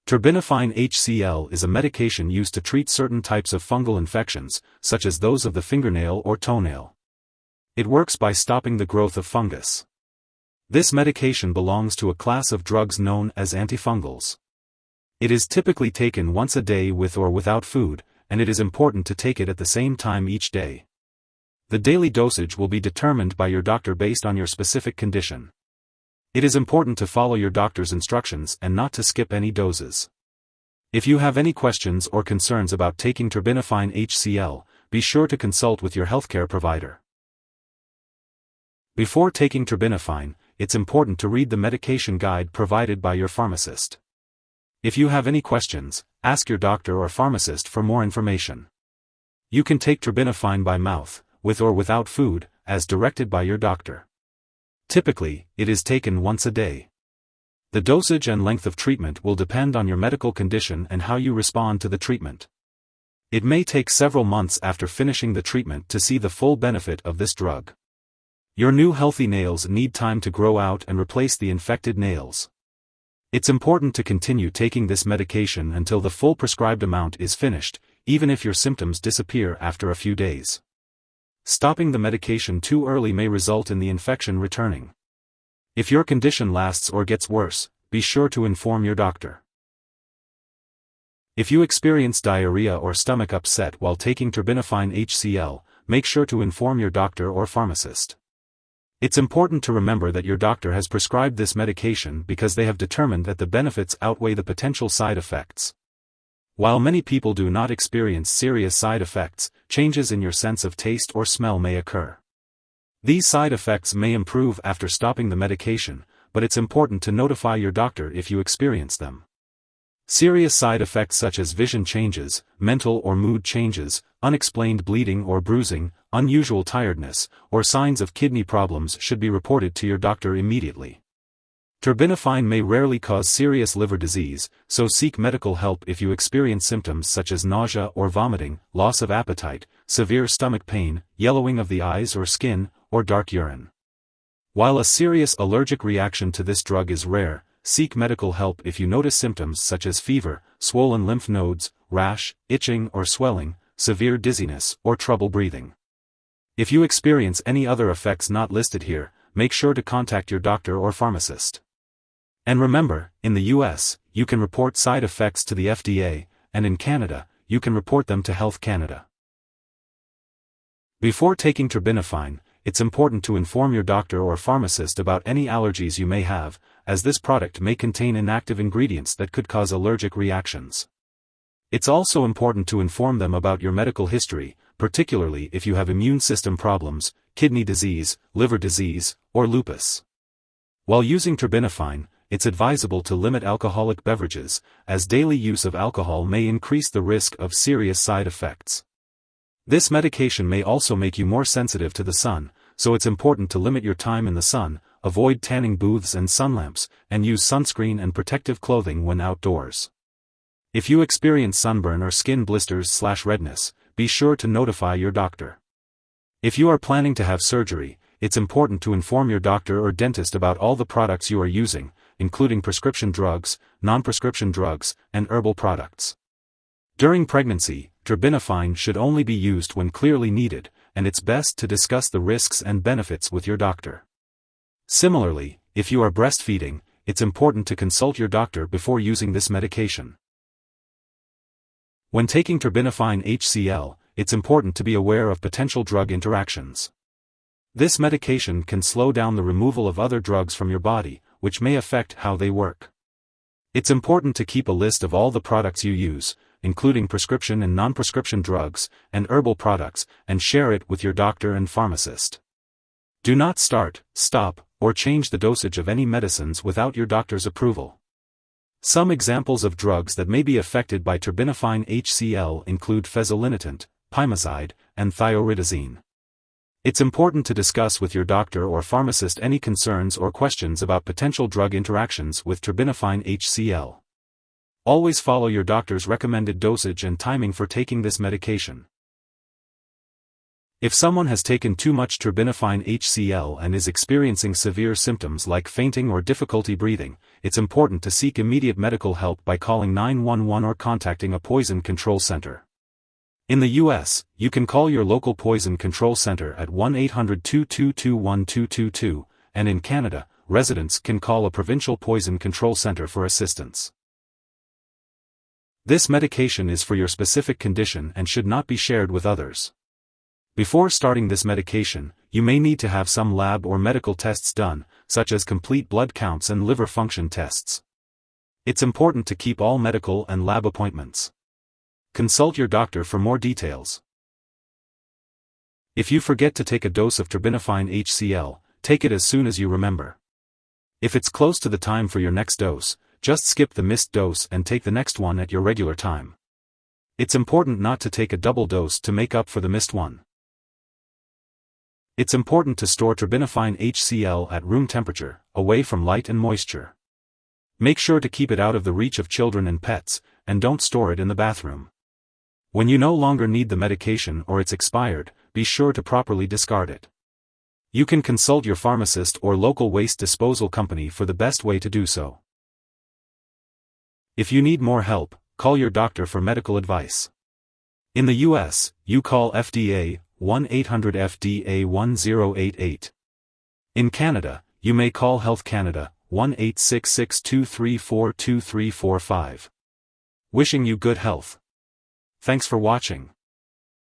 Terbinafine Hcl is a medication used to treat certain types of fungal infections, such as those of the fingernail or toenail. It works by stopping the growth of fungus. This medication belongs to a class of drugs known as antifungals. It is typically taken once a day with or without food, and it is important to take it at the same time each day. The daily dosage will be determined by your doctor based on your specific condition. It is important to follow your doctor's instructions and not to skip any doses. If you have any questions or concerns about taking Terbinafine Hcl, be sure to consult with your healthcare provider. Before taking Terbinafine, it's important to read the medication guide provided by your pharmacist. If you have any questions, ask your doctor or pharmacist for more information. You can take Terbinafine by mouth, with or without food, as directed by your doctor. Typically, it is taken once a day. The dosage and length of treatment will depend on your medical condition and how you respond to the treatment. It may take several months after finishing the treatment to see the full benefit of this drug. Your new healthy nails need time to grow out and replace the infected nails. It's important to continue taking this medication until the full prescribed amount is finished, even if your symptoms disappear after a few days. Stopping the medication too early may result in the infection returning. If your condition lasts or gets worse, be sure to inform your doctor. If you experience diarrhea or stomach upset while taking Terbinafine Hcl, make sure to inform your doctor or pharmacist. It's important to remember that your doctor has prescribed this medication because they have determined that the benefits outweigh the potential side effects. While many people do not experience serious side effects, changes in your sense of taste or smell may occur. These side effects may improve after stopping the medication, but it's important to notify your doctor if you experience them. Serious side effects such as vision changes, mental or mood changes, unexplained bleeding or bruising, unusual tiredness, or signs of kidney problems should be reported to your doctor immediately. Terbinafine may rarely cause serious liver disease, so seek medical help if you experience symptoms such as nausea or vomiting, loss of appetite, severe stomach pain, yellowing of the eyes or skin, or dark urine. While a serious allergic reaction to this drug is rare, seek medical help if you notice symptoms such as fever, swollen lymph nodes, rash, itching or swelling, severe dizziness, or trouble breathing. If you experience any other effects not listed here, make sure to contact your doctor or pharmacist. And remember, in the US, you can report side effects to the FDA, and in Canada, you can report them to Health Canada. Before taking Terbinafine, it's important to inform your doctor or pharmacist about any allergies you may have, as this product may contain inactive ingredients that could cause allergic reactions. It's also important to inform them about your medical history, particularly if you have immune system problems, kidney disease, liver disease, or lupus. While using Terbinafine, it's advisable to limit alcoholic beverages, as daily use of alcohol may increase the risk of serious side effects. This medication may also make you more sensitive to the sun, so it's important to limit your time in the sun, avoid tanning booths and sun lamps, and use sunscreen and protective clothing when outdoors. If you experience sunburn or skin blisters/redness, be sure to notify your doctor. If you are planning to have surgery, it's important to inform your doctor or dentist about all the products you are using, including prescription drugs, non-prescription drugs, and herbal products. During pregnancy, Terbinafine should only be used when clearly needed, and it's best to discuss the risks and benefits with your doctor. Similarly, if you are breastfeeding, it's important to consult your doctor before using this medication. When taking Terbinafine Hcl, it's important to be aware of potential drug interactions. This medication can slow down the removal of other drugs from your body, which may affect how they work. It's important to keep a list of all the products you use, including prescription and non-prescription drugs, and herbal products, and share it with your doctor and pharmacist. Do not start, stop, or change the dosage of any medicines without your doctor's approval. Some examples of drugs that may be affected by Terbinafine Hcl include fezolinetant, pimozide, and thioridazine. It's important to discuss with your doctor or pharmacist any concerns or questions about potential drug interactions with Terbinafine Hcl. Always follow your doctor's recommended dosage and timing for taking this medication. If someone has taken too much terbinafine HCl and is experiencing severe symptoms like fainting or difficulty breathing, it's important to seek immediate medical help by calling 911 or contacting a poison control center. In the US, you can call your local poison control center at 1-800-222-1222, and in Canada, residents can call a provincial poison control center for assistance. This medication is for your specific condition and should not be shared with others. Before starting this medication, you may need to have some lab or medical tests done, such as complete blood counts and liver function tests. It's important to keep all medical and lab appointments. Consult your doctor for more details. If you forget to take a dose of Terbinafine HCl, take it as soon as you remember. If it's close to the time for your next dose, just skip the missed dose and take the next one at your regular time. It's important not to take a double dose to make up for the missed one. It's important to store Terbinafine HCl at room temperature, away from light and moisture. Make sure to keep it out of the reach of children and pets, and don't store it in the bathroom. When you no longer need the medication or it's expired, be sure to properly discard it. You can consult your pharmacist or local waste disposal company for the best way to do so. If you need more help, call your doctor for medical advice. In the US, you call FDA 1-800-FDA-1088. In Canada, you may call Health Canada 1-866-234-2345. Wishing you good health. Thanks for watching.